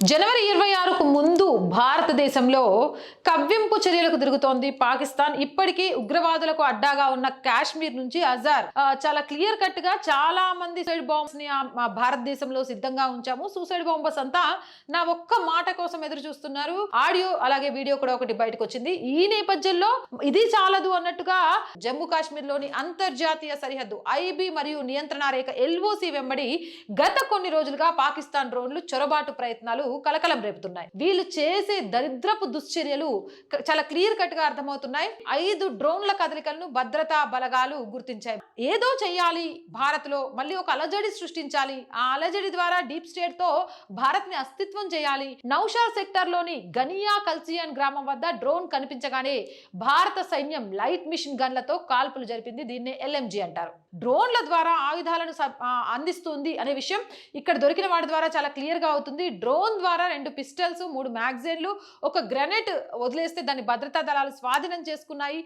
జనవరి 26కు ముందు భారతదేశంలో కవ్వింపు చర్యలకు తిరుగుతోంది పాకిస్తాన్. ఇప్పటికీ ఉగ్రవాదులకు అడ్డాగా ఉన్న కాశ్మీర్ నుంచి అజార్ చాలా క్లియర్ కట్ గా చాలా మంది సూసైడ్ బాంబ్స్ ని భారతదేశంలో సిద్ధంగా ఉంచాము. సూసైడ్ బాంబర్స్ అంతా నా ఒక్క మాట కోసం ఎదురు చూస్తున్నారు. ఆడియో అలాగే వీడియో కూడా ఒకటి బయటకు వచ్చింది. ఈ నేపథ్యంలో ఇది చాలదు అన్నట్టుగా జమ్మూ కాశ్మీర్ లోని అంతర్జాతీయ సరిహద్దు ఐబీ మరియు నియంత్రణ రేఖ ఎల్ఓసి వెంబడి గత కొన్ని రోజులుగా పాకిస్తాన్ డ్రోన్లు చొరబాటు ప్రయత్నాలు కలకలం రేపుతున్నాయి. వీళ్ళు చేసే దరిద్రపు దుశ్చర్యలు చాలా క్లియర్ కట్ గా అర్థమవుతున్నాయి. 5 డ్రోన్ల కదలికలను భద్రతా బలగాలు గుర్తించాయి. ఏదో చెయ్యాలి, భారత్ లో మళ్ళీ ఒక అలజడి సృష్టించాలి. ఆ అలజడి ద్వారా డీప్ స్టేట్ తో భారత్ ని అస్తిత్వం చేయాలి. నౌషార్ సెక్టర్ లోని గనియా కల్సియన్ గ్రామం వద్ద డ్రోన్ కనిపించగానే భారత సైన్యం లైట్ మిషన్ గన్లతో కాల్పులు జరిపింది. దీన్నే ఎల్ఎంజీ అంటారు. డ్రోన్ల ద్వారా ఆయుధాలను అందిస్తుంది అనే విషయం ఇక్కడ దొరికిన వాటి ద్వారా చాలా క్లియర్ గా అవుతుంది. డ్రోన్ ద్వారా 2 పిస్టల్స్, 3 మ్యాగజైన్లు, ఒక గ్రెనేడ్ వదిలేస్తే దాన్ని భద్రతా దళాలు స్వాధీనం చేసుకున్నాయి.